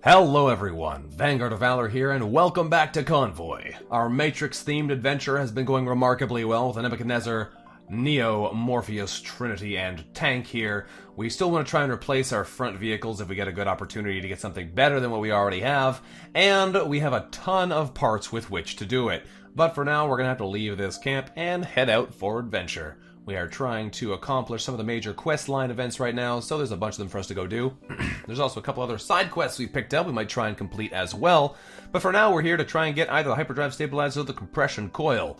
Hello everyone, Vanguard of Valor here, and welcome back to Convoy. Our Matrix-themed adventure has been going remarkably well with the Nebuchadnezzar, Neo, Morpheus, Trinity, and Tank here. We still want to try and replace our front vehicles if we get a good opportunity to get something better than what we already have, and we have a ton of parts with which to do it. But for now, we're going to have to leave this camp and head out for adventure. We are trying to accomplish some of the major quest line events right now, so there's a bunch of them for us to go do. There's also a couple other side quests we picked up we might try and complete as well. But for now, we're here to try and get either the hyperdrive stabilizer or the compression coil.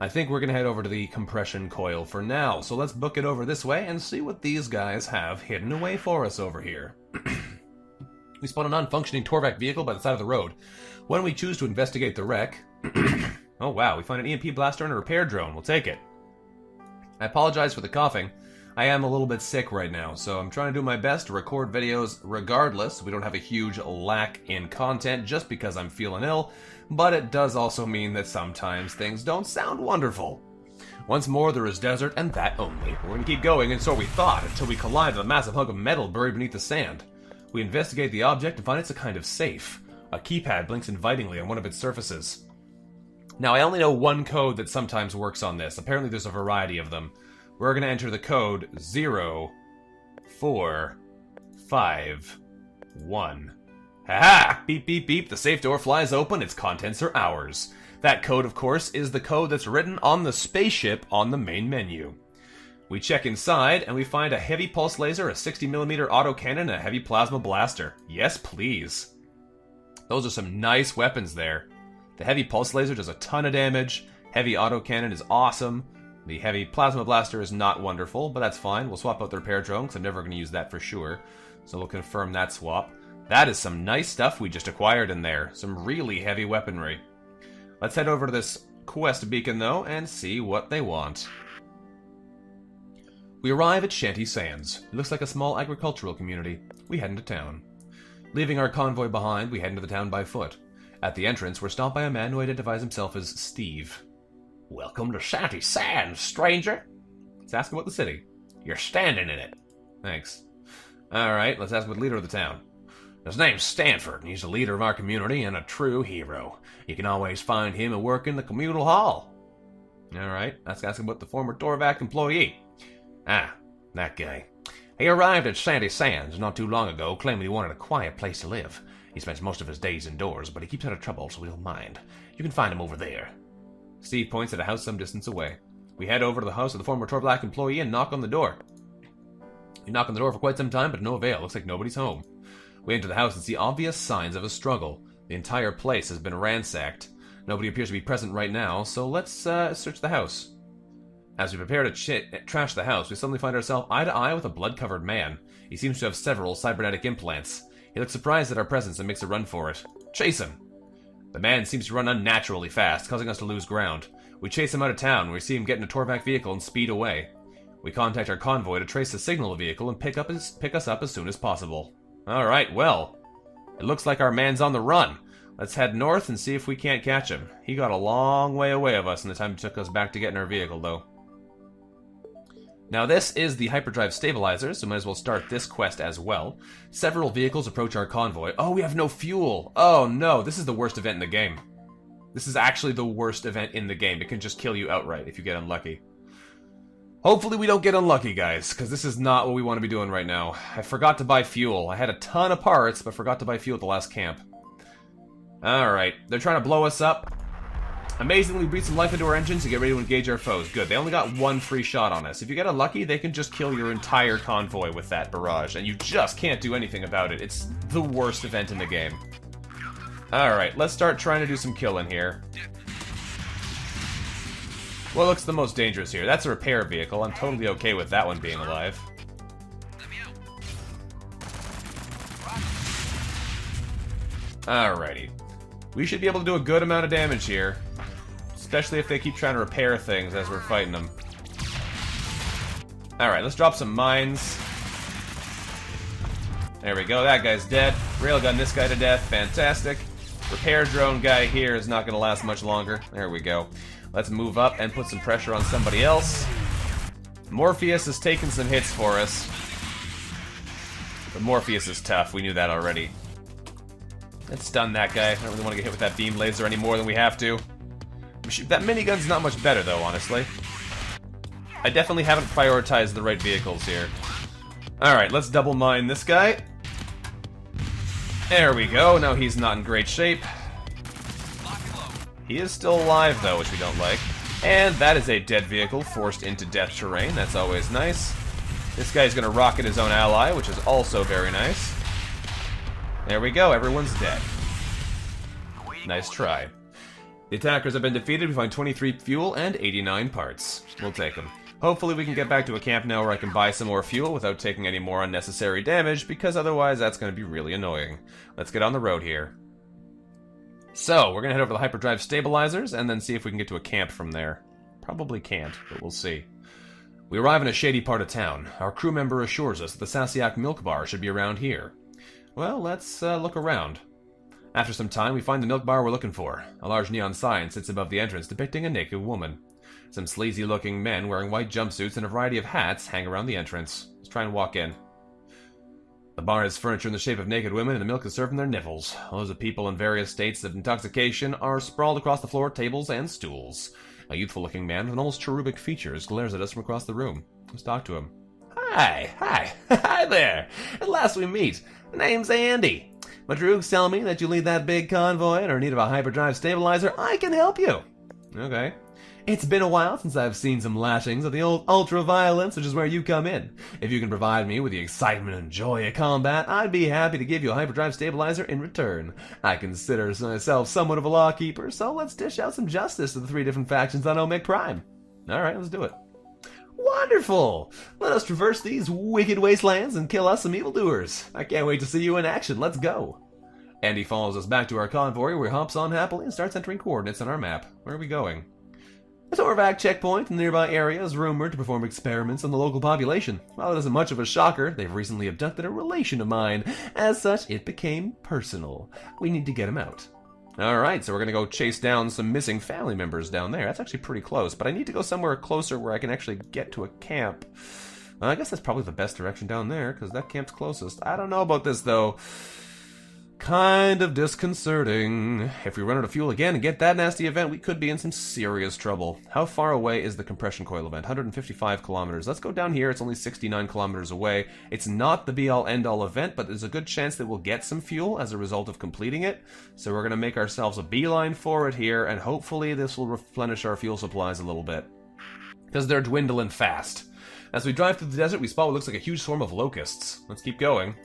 I think we're going to head over to the compression coil for now, so let's book it over this way and see what these guys have hidden away for us over here. We spot a non-functioning Torvak vehicle by the side of the road. When we choose to investigate the wreck... oh wow, we find an EMP blaster and a repair drone. We'll take it. I apologize for the coughing. I am a little bit sick right now, so I'm trying to do my best to record videos regardless. We don't have a huge lack in content just because I'm feeling ill, but it does also mean that sometimes things don't sound wonderful. Once more, there is desert, and that only. We're going to keep going, and so we thought, until we collide with a massive hunk of metal buried beneath the sand. We investigate the object and find it's a kind of safe. A keypad blinks invitingly on one of its surfaces. Now, I only know one code that sometimes works on this. Apparently there's a variety of them. We're going to enter the code 0451. Haha! Beep, beep, beep. The safe door flies open. Its contents are ours. That code, of course, is the code that's written on the spaceship on the main menu. We check inside, and we find a heavy pulse laser, a 60mm autocannon, and a heavy plasma blaster. Yes, please. Those are some nice weapons there. The heavy pulse laser does a ton of damage. Heavy autocannon is awesome. The heavy plasma blaster is not wonderful, but that's fine. We'll swap out the repair drone, because I'm never going to use that for sure. So we'll confirm that swap. That is some nice stuff we just acquired in there. Some really heavy weaponry. Let's head over to this quest beacon, though, and see what they want. We arrive at Shanty Sands. It looks like a small agricultural community. We head into town. Leaving our convoy behind, we head into the town by foot. At the entrance, we're stopped by a man who identifies himself as Steve. Welcome to Shanty Sands, stranger. Let's ask about the city. You're standing in it. Thanks. Alright, let's ask about the leader of the town. His name's Stanford, and he's the leader of our community and a true hero. You can always find him at work in the communal hall. Alright, let's ask about the former Torvak employee. Ah, that guy. He arrived at Shanty Sands not too long ago, claiming he wanted a quiet place to live. He spends most of his days indoors, but he keeps out of trouble, so we don't mind. You can find him over there. Steve points at a house some distance away. We head over to the house of the former Torvak employee and knock on the door. We knock on the door for quite some time, but no avail. Looks like nobody's home. We enter the house and see obvious signs of a struggle. The entire place has been ransacked. Nobody appears to be present right now, so let's search the house. As we prepare to trash the house, we suddenly find ourselves eye to eye with a blood-covered man. He seems to have several cybernetic implants. He looks surprised at our presence and makes a run for it. Chase him! The man seems to run unnaturally fast, causing us to lose ground. We chase him out of town, where we see him get in a Torvak vehicle and speed away. We contact our convoy to trace the signal vehicle and pick us up as soon as possible. Alright, well, it looks like our man's on the run. Let's head north and see if we can't catch him. He got a long way away of us in the time it took us back to get in our vehicle, though. Now this is the hyperdrive stabilizer, so might as well start this quest as well. Several vehicles approach our convoy. Oh, we have no fuel! Oh no, this is the worst event in the game. This is actually the worst event in the game. It can just kill you outright if you get unlucky. Hopefully we don't get unlucky, guys, because this is not what we want to be doing right now. I forgot to buy fuel. I had a ton of parts, but forgot to buy fuel at the last camp. Alright, they're trying to blow us up. Amazingly, we breathe some life into our engines to get ready to engage our foes. Good, they only got one free shot on us. If you get unlucky, they can just kill your entire convoy with that barrage, and you just can't do anything about it. It's the worst event in the game. Alright, let's start trying to do some killing here. What looks the most dangerous here? That's a repair vehicle. I'm totally okay with that one being alive. Alrighty. We should be able to do a good amount of damage here. Especially if they keep trying to repair things as we're fighting them. Alright, let's drop some mines. There we go, that guy's dead. Railgun this guy to death, fantastic. Repair drone guy here is not going to last much longer. There we go. Let's move up and put some pressure on somebody else. Morpheus has taken some hits for us. But Morpheus is tough, we knew that already. Let's stun that guy. I don't really want to get hit with that beam laser any more than we have to. That minigun's not much better, though, honestly. I definitely haven't prioritized the right vehicles here. Alright, let's double mine this guy. There we go. Now he's not in great shape. He is still alive, though, which we don't like. And that is a dead vehicle forced into death terrain. That's always nice. This guy's going to rocket his own ally, which is also very nice. There we go. Everyone's dead. Nice try. The attackers have been defeated. We find 23 fuel and 89 parts. We'll take them. Hopefully we can get back to a camp now where I can buy some more fuel without taking any more unnecessary damage, because otherwise that's going to be really annoying. Let's get on the road here. So, we're going to head over to the hyperdrive stabilizers and then see if we can get to a camp from there. Probably can't, but we'll see. We arrive in a shady part of town. Our crew member assures us that the Sasiak milk bar should be around here. Well, let's look around. After some time, we find the milk bar we're looking for. A large neon sign sits above the entrance depicting a naked woman. Some sleazy-looking men wearing white jumpsuits and a variety of hats hang around the entrance. Let's try and walk in. The bar has furniture in the shape of naked women, and the milk is served from their nipples. Those of people in various states of intoxication are sprawled across the floor, tables, and stools. A youthful-looking man with an almost cherubic features glares at us from across the room. Let's talk to him. Hi, hi there. At last we meet. The name's Andy. My droogs tell me that you lead that big convoy and are in need of a hyperdrive stabilizer. I can help you. Okay. It's been a while since I've seen some lashings of the old ultra-violence, which is where you come in. If you can provide me with the excitement and joy of combat, I'd be happy to give you a hyperdrive stabilizer in return. I consider myself somewhat of a lawkeeper, so let's dish out some justice to the 3 different factions on Omek Prime. Alright, let's do it. Wonderful! Let us traverse these wicked wastelands and kill us some evildoers. I can't wait to see you in action. Let's go. Andy follows us back to our convoy, where he hops on happily and starts entering coordinates on our map. Where are we going? A Torvak checkpoint in the nearby area is rumored to perform experiments on the local population. While it isn't much of a shocker, they've recently abducted a relation of mine. As such, it became personal. We need to get him out. Alright, so we're gonna go chase down some missing family members down there. That's actually pretty close, but I need to go somewhere closer where I can actually get to a camp. I guess that's probably the best direction down there, because that camp's closest. I don't know about this, though. Kind of disconcerting. If we run out of fuel again and get that nasty event, we could be in some serious trouble. How far away is the compression coil event? 155 kilometers. Let's go down here. It's only 69 kilometers away. It's not the be-all, end-all event, but there's a good chance that we'll get some fuel as a result of completing it. So we're going to make ourselves a beeline for it here, and hopefully this will replenish our fuel supplies a little bit. Because they're dwindling fast. As we drive through the desert, we spot what looks like a huge swarm of locusts. Let's keep going.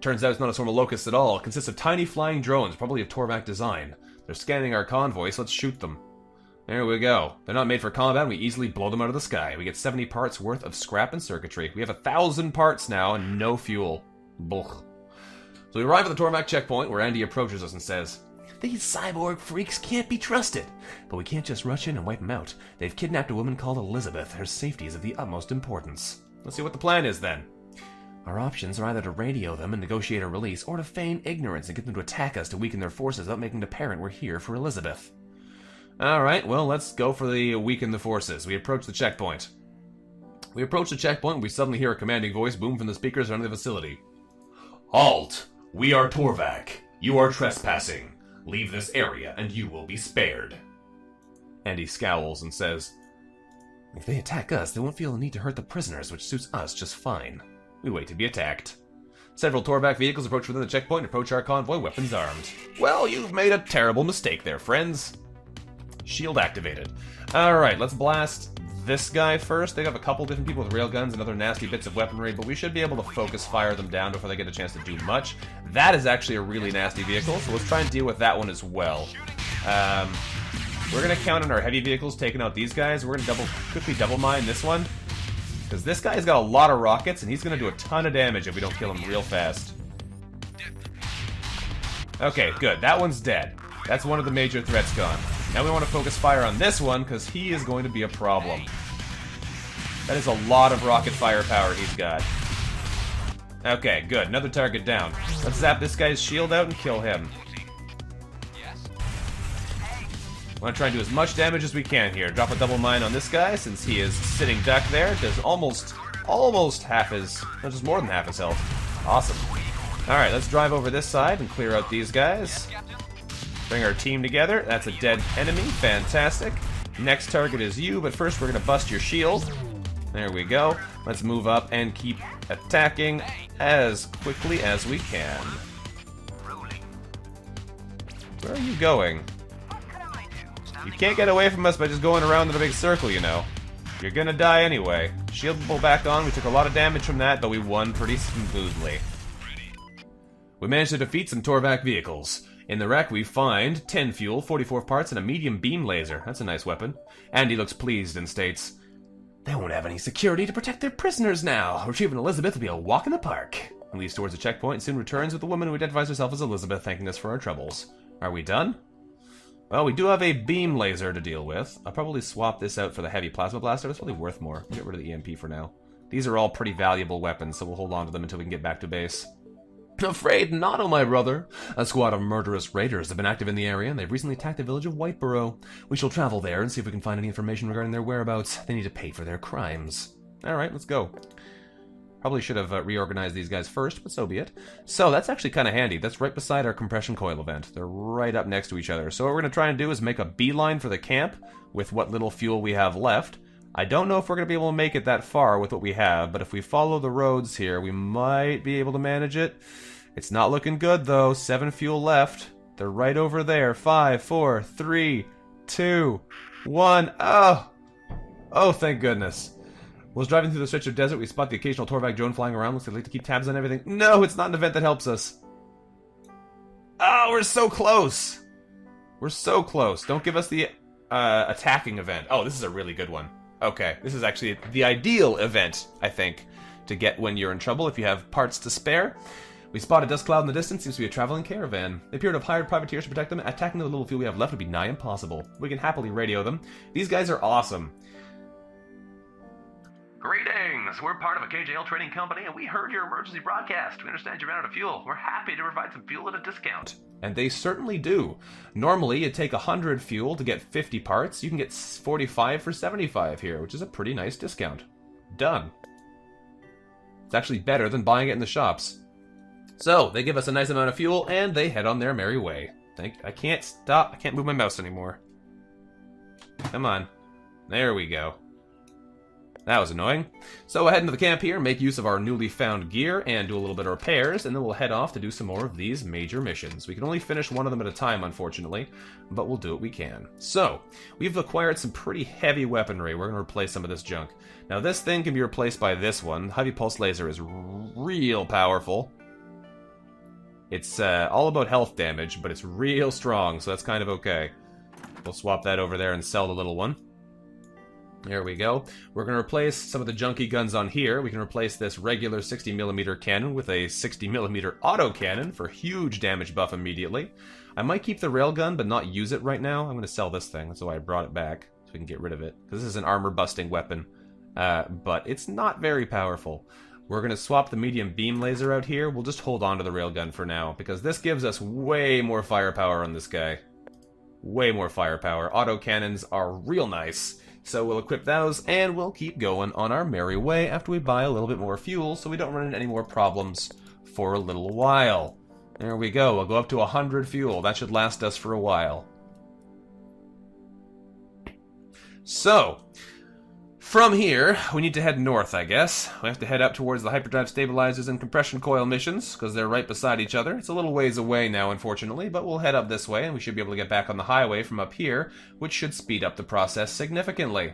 Turns out it's not a swarm of locusts at all. It consists of tiny flying drones, probably of Torvak design. They're scanning our convoy, so let's shoot them. There we go. They're not made for combat, and we easily blow them out of the sky. We get 70 parts worth of scrap and circuitry. We have 1,000 parts now and no fuel. Blech. So we arrive at the Torvak checkpoint, where Andy approaches us and says, "These cyborg freaks can't be trusted. But we can't just rush in and wipe them out. They've kidnapped a woman called Elizabeth. Her safety is of the utmost importance." Let's see what the plan is then. Our options are either to radio them and negotiate a release, or to feign ignorance and get them to attack us to weaken their forces without making it apparent we're here for Elizabeth. Alright, well, let's go for the weaken the forces. We approach the checkpoint. We suddenly hear a commanding voice boom from the speakers around the facility. "Halt! We are Torvak. You are trespassing. Leave this area and you will be spared." Andy scowls and says, "If they attack us, they won't feel the need to hurt the prisoners, which suits us just fine." We wait to be attacked. Several Torvak vehicles approach within the checkpoint and approach our convoy, weapons armed. Well, you've made a terrible mistake there, friends. Shield activated. Alright, let's blast this guy first. They have a couple different people with railguns and other nasty bits of weaponry, but we should be able to focus fire them down before they get a chance to do much. That is actually a really nasty vehicle, so let's try and deal with that one as well. We're going to count on our heavy vehicles taking out these guys. We're going to quickly double mine this one. Because this guy's got a lot of rockets, and he's going to do a ton of damage if we don't kill him real fast. Okay, good. That one's dead. That's one of the major threats gone. Now we want to focus fire on this one, because he is going to be a problem. That is a lot of rocket firepower he's got. Okay, good. Another target down. Let's zap this guy's shield out and kill him. I want to try and do as much damage as we can here. Drop a double mine on this guy, since he is sitting duck there. Does almost half his... no, just more than half his health. Awesome. Alright, let's drive over this side and clear out these guys. Bring our team together. That's a dead enemy. Fantastic. Next target is you, but first we're going to bust your shield. There we go. Let's move up and keep attacking as quickly as we can. Where are you going? You can't get away from us by just going around in a big circle, you know. You're gonna die anyway. Shield pull back on. We took a lot of damage from that, but we won pretty smoothly. We managed to defeat some Torvak vehicles. In the wreck, we find 10 fuel, 44 parts, and a medium beam laser. That's a nice weapon. Andy looks pleased and states, "They won't have any security to protect their prisoners now. Retrieving Elizabeth will be a walk in the park." He leads towards a checkpoint and soon returns with a woman who identifies herself as Elizabeth, thanking us for our troubles. Are we done? Well, we do have a beam laser to deal with. I'll probably swap this out for the heavy plasma blaster. That's probably worth more. Get rid of the EMP for now. These are all pretty valuable weapons, so we'll hold on to them until we can get back to base. Afraid not, oh my brother. A squad of murderous raiders have been active in the area, and they've recently attacked the village of Borough. We shall travel there and see if we can find any information regarding their whereabouts. They need to pay for their crimes. Alright, let's go. Probably should have reorganized these guys first, but so be it. So, that's actually kind of handy. That's right beside our compression coil event. They're right up next to each other. So what we're going to try and do is make a beeline for the camp with what little fuel we have left. I don't know if we're going to be able to make it that far with what we have, but if we follow the roads here, we might be able to manage it. It's not looking good, though. 7 fuel left. They're right over there. 5, 4, 3, 2, 1. Oh! Oh, thank goodness. While driving through the stretch of desert, we spot the occasional Torvak drone flying around. Looks like they like to keep tabs on everything. No, it's not an event that helps us. Oh, we're so close. We're so close. Don't give us the attacking event. Oh, this is a really good one. Okay, this is actually the ideal event, I think, to get when you're in trouble if you have parts to spare. We spot a dust cloud in the distance. Seems to be a traveling caravan. They appear to have hired privateers to protect them. Attacking the little fuel we have left would be nigh impossible. We can happily radio them. These guys are awesome. Greetings! We're part of a KJL trading company, and we heard your emergency broadcast. We understand you ran out of fuel. We're happy to provide some fuel at a discount. And they certainly do. Normally, you take 100 fuel to get 50 parts. You can get 45 for 75 here, which is a pretty nice discount. Done. It's actually better than buying it in the shops. So, they give us a nice amount of fuel, and they head on their merry way. I can't stop. I can't move my mouse anymore. Come on. There we go. That was annoying. So we'll head into the camp here, make use of our newly found gear, and do a little bit of repairs, and then we'll head off to do some more of these major missions. We can only finish one of them at a time, unfortunately, but we'll do what we can. So, we've acquired some pretty heavy weaponry. We're going to replace some of this junk. Now, this thing can be replaced by this one. Heavy pulse laser is real powerful. It's all about health damage, but it's real strong, so that's kind of okay. We'll swap that over there and sell the little one. There we go. We're going to replace some of the junky guns on here. We can replace this regular 60mm cannon with a 60mm autocannon for huge damage buff immediately. I might keep the railgun, but not use it right now. I'm going to sell this thing. That's why I brought it back, so we can get rid of it. Because this is an armor-busting weapon, but it's not very powerful. We're going to swap the medium beam laser out here. We'll just hold on to the railgun for now, because this gives us way more firepower on this guy. Way more firepower. Autocannons are real nice. So we'll equip those, and we'll keep going on our merry way after we buy a little bit more fuel, so we don't run into any more problems for a little while. There we go. We'll go up to 100 fuel. That should last us for a while. So, from here, we need to head north, I guess. We have to head up towards the hyperdrive stabilizers and compression coil missions, because they're right beside each other. It's a little ways away now, unfortunately, but we'll head up this way, and we should be able to get back on the highway from up here, which should speed up the process significantly.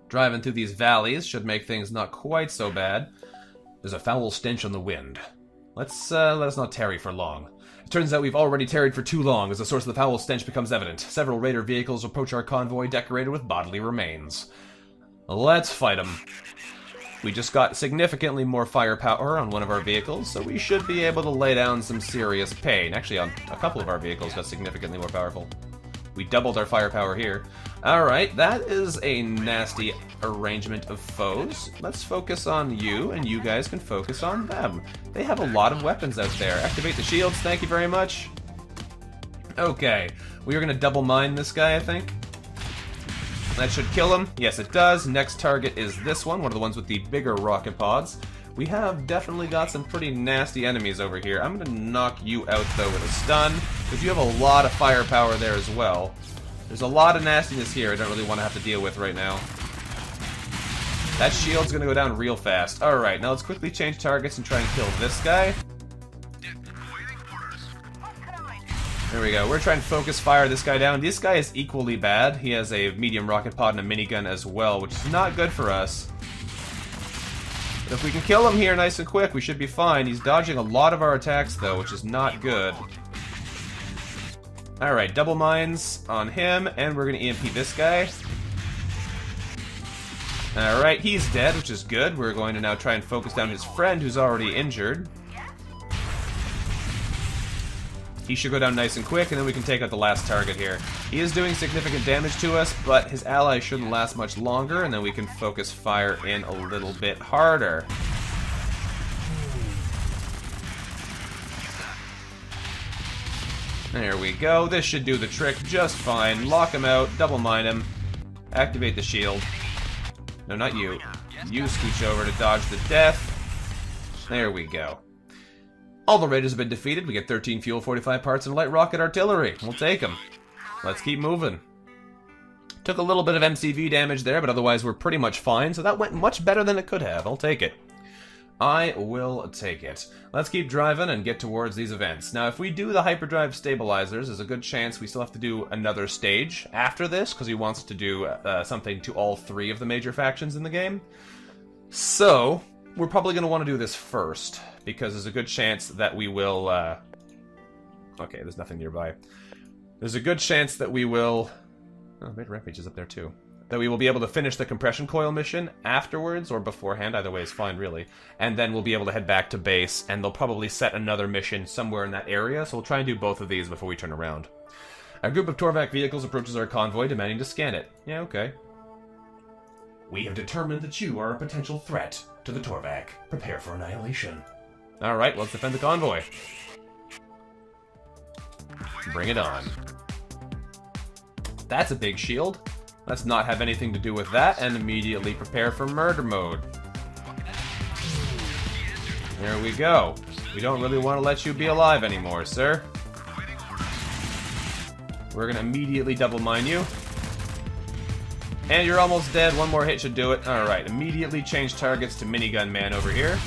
Driving through these valleys should make things not quite so bad. There's a foul stench on the wind. Let us not tarry for long. It turns out we've already tarried for too long as the source of the foul stench becomes evident. Several raider vehicles approach our convoy decorated with bodily remains. Let's fight them. We just got significantly more firepower on one of our vehicles, so we should be able to lay down some serious pain. Actually, on a couple of our vehicles got significantly more powerful. We doubled our firepower here. Alright, that is a nasty arrangement of foes. Let's focus on you, and you guys can focus on them. They have a lot of weapons out there. Activate the shields, thank you very much. Okay, we are going to double mine this guy, I think. That should kill him. Yes, it does. Next target is this one of the ones with the bigger rocket pods. We have definitely got some pretty nasty enemies over here. I'm going to knock you out, though, with a stun, because you have a lot of firepower there as well. There's a lot of nastiness here I don't really want to have to deal with right now. That shield's going to go down real fast. Alright, now let's quickly change targets and try and kill this guy. There we go. We're trying to focus fire this guy down. This guy is equally bad. He has a medium rocket pod and a minigun as well, which is not good for us. But if we can kill him here nice and quick, we should be fine. He's dodging a lot of our attacks, though, which is not good. Alright, double mines on him, and we're going to EMP this guy. Alright, he's dead, which is good. We're going to now try and focus down his friend, who's already injured. He should go down nice and quick, and then we can take out the last target here. He is doing significant damage to us, but his ally shouldn't last much longer, and then we can focus fire in a little bit harder. There we go. This should do the trick just fine. Lock him out, double mine him, activate the shield. No, not you. You scooch over to dodge the death. There we go. All the raiders have been defeated. We get 13 fuel, 45 parts, and light rocket artillery. We'll take them. Let's keep moving. Took a little bit of MCV damage there, but otherwise we're pretty much fine, so that went much better than it could have. I'll take it. I will take it. Let's keep driving and get towards these events. Now, if we do the hyperdrive stabilizers, there's a good chance we still have to do another stage after this, because he wants to do something to all 3 of the major factions in the game. So, we're probably going to want to do this first, because there's a good chance that we will... Okay, there's nothing nearby. There's a good chance that we will... Oh, Red Rampage is up there too. That we will be able to finish the compression coil mission afterwards, or beforehand, either way is fine, really. And then we'll be able to head back to base, and they'll probably set another mission somewhere in that area, so we'll try and do both of these before we turn around. A group of Torvak vehicles approaches our convoy, demanding to scan it. Yeah, okay. We have determined that you are a potential threat to the Torvak. Prepare for annihilation. Alright, let's defend the convoy. Bring it on. That's a big shield. Let's not have anything to do with that, and immediately prepare for murder mode. There we go. We don't really want to let you be alive anymore, sir. We're gonna immediately double mine you. And you're almost dead. One more hit should do it. Alright, immediately change targets to Minigun Man over here.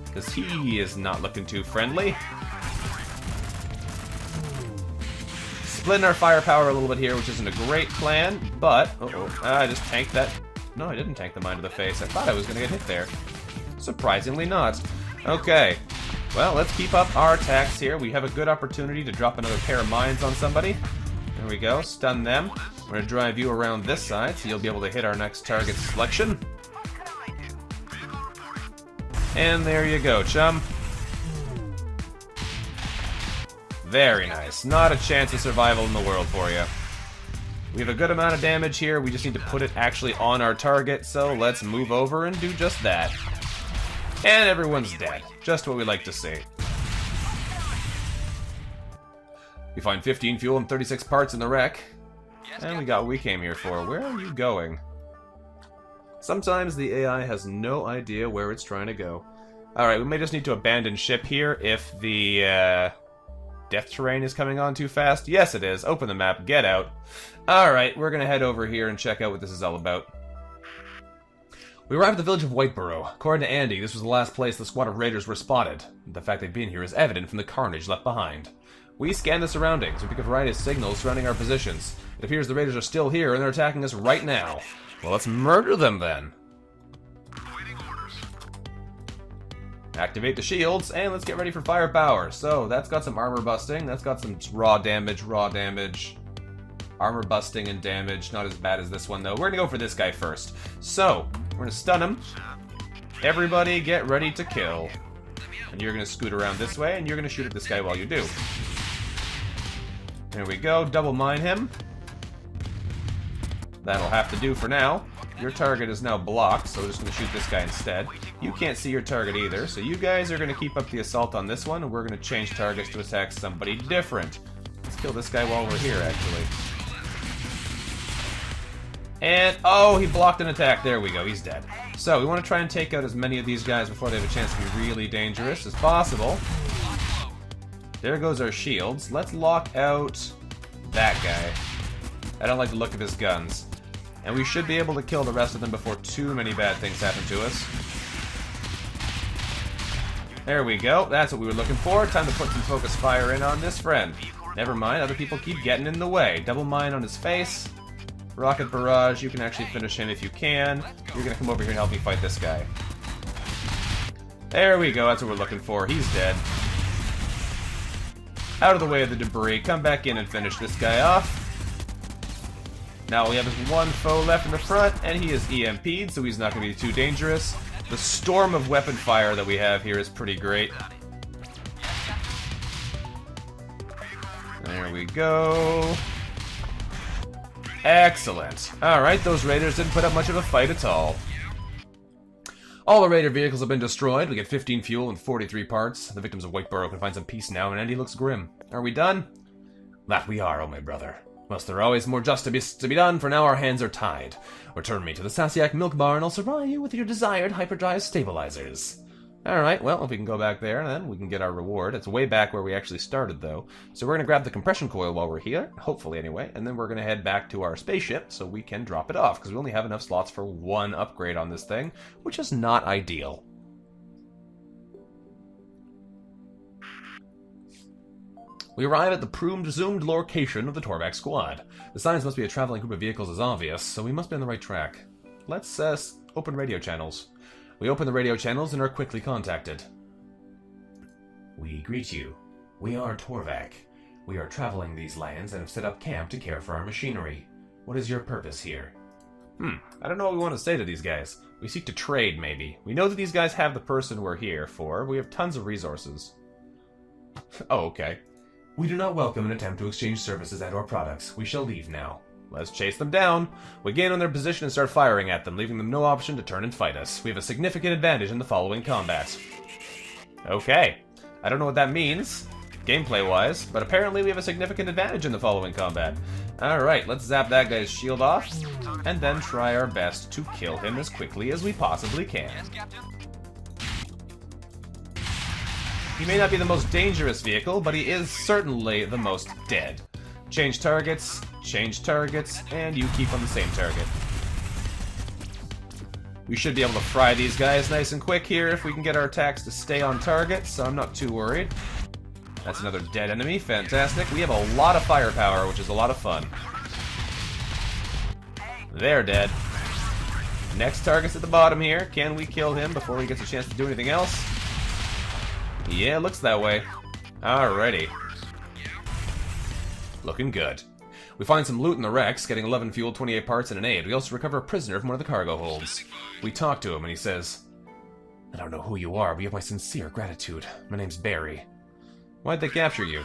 Because he is not looking too friendly. Splitting our firepower a little bit here, which isn't a great plan, but... I just tanked that... No, I didn't tank the mine to the face. I thought I was going to get hit there. Surprisingly not. Okay. Well, let's keep up our attacks here. We have a good opportunity to drop another pair of mines on somebody. There we go. Stun them. We're going to drive you around this side, so you'll be able to hit our next target selection. And there you go, chum. Very nice. Not a chance of survival in the world for you. We have a good amount of damage here. We just need to put it actually on our target, so let's move over and do just that. And everyone's dead. Just what we like to see. We find 15 fuel and 36 parts in the wreck. And we got what we came here for. Where are you going? Sometimes the AI has no idea where it's trying to go. Alright, we may just need to abandon ship here if the death terrain is coming on too fast. Yes, it is. Open the map. Get out. Alright, we're going to head over here and check out what this is all about. We arrived at the village of Borough. According to Andy, this was the last place the squad of raiders were spotted. The fact they'd been here is evident from the carnage left behind. We scan the surroundings. We pick a variety of signals surrounding our positions. It appears the raiders are still here and they're attacking us right now. Well, let's murder them then. Activate the shields, and let's get ready for firepower. So, that's got some armor busting. That's got some raw damage. Armor busting and damage. Not as bad as this one, though. We're gonna go for this guy first. So, we're gonna stun him. Everybody get ready to kill. And you're gonna scoot around this way, and you're gonna shoot at this guy while you do. There we go. Double mine him. That'll have to do for now. Your target is now blocked, so we're just going to shoot this guy instead. You can't see your target either, so you guys are going to keep up the assault on this one, and we're going to change targets to attack somebody different. Let's kill this guy while we're here, actually. And, oh, he blocked an attack. There we go, he's dead. So, we want to try and take out as many of these guys before they have a chance to be really dangerous as possible. There goes our shields. Let's lock out that guy. I don't like the look of his guns. And we should be able to kill the rest of them before too many bad things happen to us. There we go. That's what we were looking for. Time to put some focus fire in on this friend. Never mind, other people keep getting in the way. Double mine on his face. Rocket barrage, you can actually finish him if you can. You're gonna come over here and help me fight this guy. There we go, that's what we're looking for. He's dead. Out of the way of the debris. Come back in and finish this guy off. Now we have his one foe left in the front, and he is EMP'd, so he's not going to be too dangerous. The storm of weapon fire that we have here is pretty great. There we go. Excellent. Alright, those raiders didn't put up much of a fight at all. All the raider vehicles have been destroyed. We get 15 fuel and 43 parts. The victims of White Borough can find some peace now, and Andy looks grim. Are we done? That we are, oh my brother. Must there always more justice to be done, for now our hands are tied. Return me to the Sasiak Milk Bar, and I'll supply you with your desired hyperdrive stabilizers. Alright, well, if we can go back there, then we can get our reward. It's way back where we actually started, though. So we're going to grab the compression coil while we're here, hopefully anyway, and then we're going to head back to our spaceship so we can drop it off, because we only have enough slots for one upgrade on this thing, which is not ideal. We arrive at the presumed location of the Torvak squad. The signs must be a traveling group of vehicles is obvious, so we must be on the right track. Let's open radio channels. We open the radio channels and are quickly contacted. We greet you. We are Torvak. We are traveling these lands and have set up camp to care for our machinery. What is your purpose here? I don't know what we want to say to these guys. We seek to trade, maybe. We know that these guys have the person we're here for. We have tons of resources. Oh, okay. We do not welcome an attempt to exchange services and/or products. We shall leave now. Let's chase them down. We gain on their position and start firing at them, leaving them no option to turn and fight us. We have a significant advantage in the following combat. Okay. I don't know what that means, gameplay-wise, but apparently we have a significant advantage in the following combat. Alright, let's zap that guy's shield off, and then try our best to kill him as quickly as we possibly can. He may not be the most dangerous vehicle, but he is certainly the most dead. Change targets, and you keep on the same target. We should be able to fry these guys nice and quick here if we can get our attacks to stay on target, so I'm not too worried. That's another dead enemy, fantastic. We have a lot of firepower, which is a lot of fun. They're dead. Next target's at the bottom here. Can we kill him before he gets a chance to do anything else? Yeah, looks that way. Alrighty. Looking good. We find some loot in the wrecks, getting 11 fuel, 28 parts, and an aid. We also recover a prisoner from one of the cargo holds. We talk to him, and he says, I don't know who you are, but you have my sincere gratitude. My name's Barry. Why'd they capture you?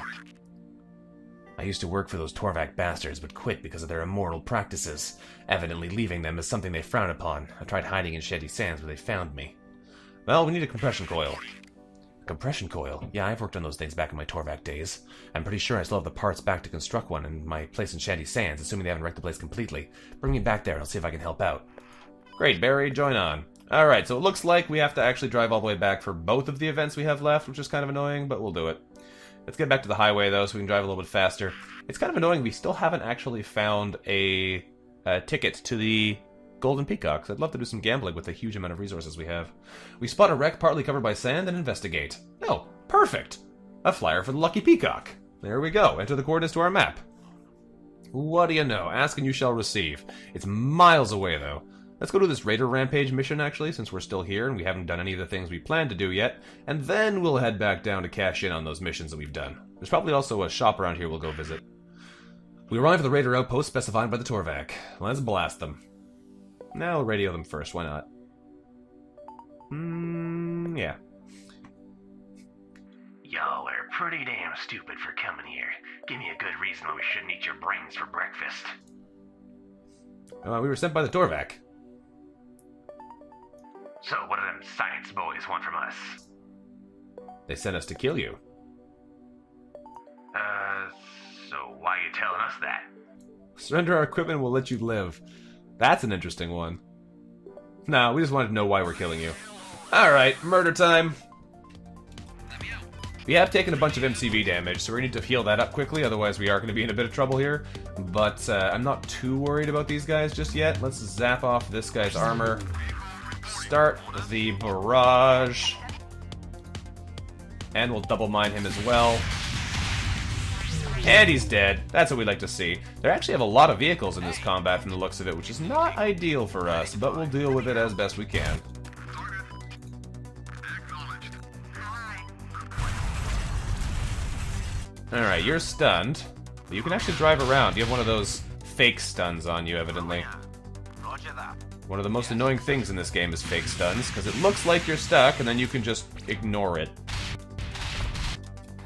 I used to work for those Torvak bastards, but quit because of their immoral practices. Evidently leaving them is something they frown upon. I tried hiding in Shady Sands, but they found me. Well, we need a compression coil. Compression coil? Yeah, I've worked on those things back in my Torvak days. I'm pretty sure I still have the parts back to construct one in my place in Shady Sands, assuming they haven't wrecked the place completely. Bring me back there and I'll see if I can help out. Great, Barry, join on. Alright, so it looks like we have to actually drive all the way back for both of the events we have left, which is kind of annoying, but we'll do it. Let's get back to the highway, though, so we can drive a little bit faster. It's kind of annoying we still haven't actually found a ticket to the Golden Peacocks. I'd love to do some gambling with the huge amount of resources we have. We spot a wreck partly covered by sand and investigate. Oh, perfect! A flyer for the Lucky Peacock. There we go. Enter the coordinates to our map. What do you know? Ask and you shall receive. It's miles away, though. Let's go do this Raider Rampage mission, actually, since we're still here and we haven't done any of the things we planned to do yet, and then we'll head back down to cash in on those missions that we've done. There's probably also a shop around here we'll go visit. We arrive at the Raider Outpost specified by the Torvak. Let's blast them. Now we'll radio them first, why not? Yeah. Y'all are pretty damn stupid for coming here. Give me a good reason why we shouldn't eat your brains for breakfast. We were sent by the Torvak. So what do them science boys want from us? They sent us to kill you. So why are you telling us that? Surrender our equipment and we'll let you live. That's an interesting one. No, we just wanted to know why we're killing you. Alright, murder time. We have taken a bunch of MCV damage, so we need to heal that up quickly, otherwise we are going to be in a bit of trouble here. But I'm not too worried about these guys just yet. Let's zap off this guy's armor. Start the barrage. And we'll double mine him as well. And he's dead. That's what we like to see. They actually have a lot of vehicles in this combat from the looks of it, which is not ideal for us, but we'll deal with it as best we can. Alright, you're stunned. But you can actually drive around. You have one of those fake stuns on you, evidently. One of the most annoying things in this game is fake stuns, because it looks like you're stuck, and then you can just ignore it.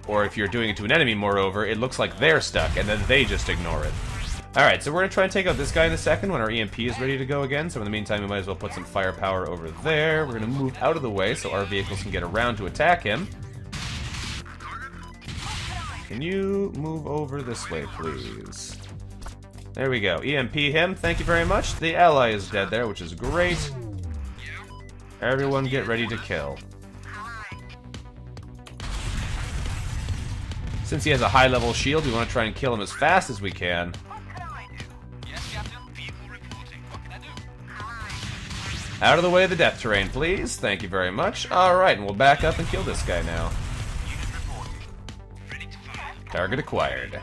Or if you're doing it to an enemy, moreover, it looks like they're stuck, and then they just ignore it. Alright, so we're going to try and take out this guy in a second when our EMP is ready to go again, so in the meantime we might as well put some firepower over there. We're going to move out of the way so our vehicles can get around to attack him. Can you move over this way, please? There we go. EMP him. Thank you very much. The ally is dead there, which is great. Everyone get ready to kill. Since he has a high-level shield, we want to try and kill him as fast as we can. Out of the way of the death terrain, please. Thank you very much. Alright, and we'll back up and kill this guy now. Target acquired.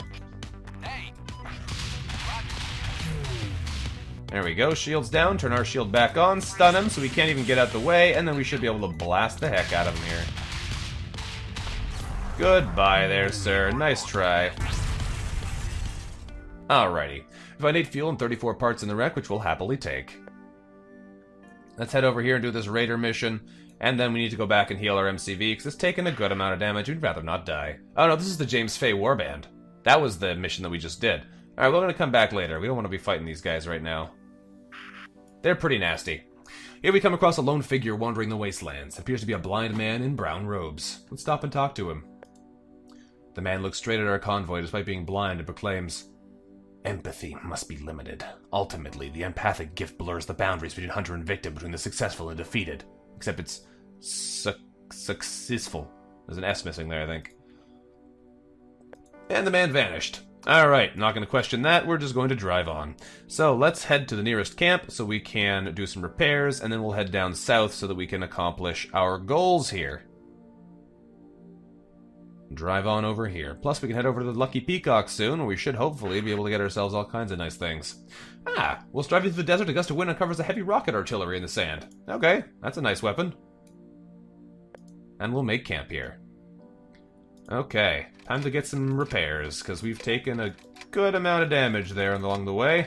There we go, shield's down, turn our shield back on, stun him so we can't even get out the way, and then we should be able to blast the heck out of him here. Goodbye there, sir. Nice try. Alrighty. We find 8 fuel and 34 parts in the wreck, which we'll happily take. Let's head over here and do this raider mission. And then we need to go back and heal our MCV, because it's taken a good amount of damage. We'd rather not die. Oh no, this is the James Fay Warband. That was the mission that we just did. Alright, we're going to come back later. We don't want to be fighting these guys right now. They're pretty nasty. Here we come across a lone figure wandering the wastelands. Appears to be a blind man in brown robes. Let's stop and talk to him. The man looks straight at our convoy despite being blind and proclaims, "Empathy must be limited. Ultimately, the empathic gift blurs the boundaries between hunter and victim, between the successful and defeated." Except it's successful. There's an S missing there, I think. And the man vanished. Alright, not going to question that, we're just going to drive on. So let's head to the nearest camp so we can do some repairs, and then we'll head down south so that we can accomplish our goals here. Drive on over here. Plus we can head over to the Lucky Peacock soon, where we should hopefully be able to get ourselves all kinds of nice things. We'll drive through the desert. A gust of wind uncovers a heavy rocket artillery in the sand. Okay, that's a nice weapon. And we'll make camp here. Okay, time to get some repairs, because we've taken a good amount of damage there along the way.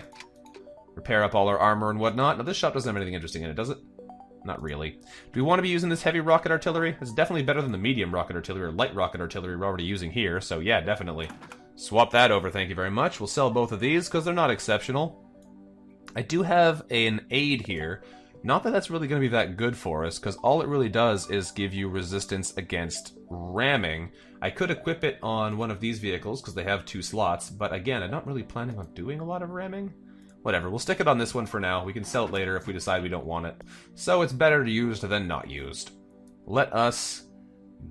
Repair up all our armor and whatnot. Now this shop doesn't have anything interesting in it, does it? Not really. Do we want to be using this heavy rocket artillery? It's definitely better than the medium rocket artillery or light rocket artillery we're already using here, so yeah, definitely. Swap that over, thank you very much. We'll sell both of these, because they're not exceptional. I do have an aid here. Not that that's really going to be that good for us, because all it really does is give you resistance against ramming. I could equip it on one of these vehicles, because they have 2 slots, but again, I'm not really planning on doing a lot of ramming. Whatever, we'll stick it on this one for now. We can sell it later if we decide we don't want it. So it's better used than not used. Let us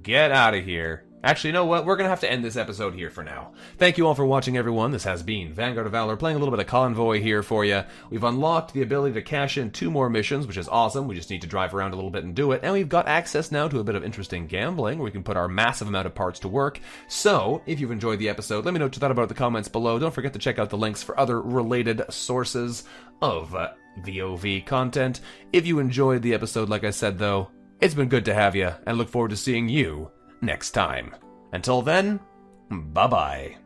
get out of here. Actually, you know what? We're going to have to end this episode here for now. Thank you all for watching, everyone. This has been Vanguard of Valor, playing a little bit of Convoy here for you. We've unlocked the ability to cash in 2 more missions, which is awesome. We just need to drive around a little bit and do it. And we've got access now to a bit of interesting gambling, where we can put our massive amount of parts to work. So, if you've enjoyed the episode, let me know what you thought about it in the comments below. Don't forget to check out the links for other related sources of VoV content. If you enjoyed the episode, like I said, though, it's been good to have you, and I look forward to seeing you next time. Until then, bye-bye.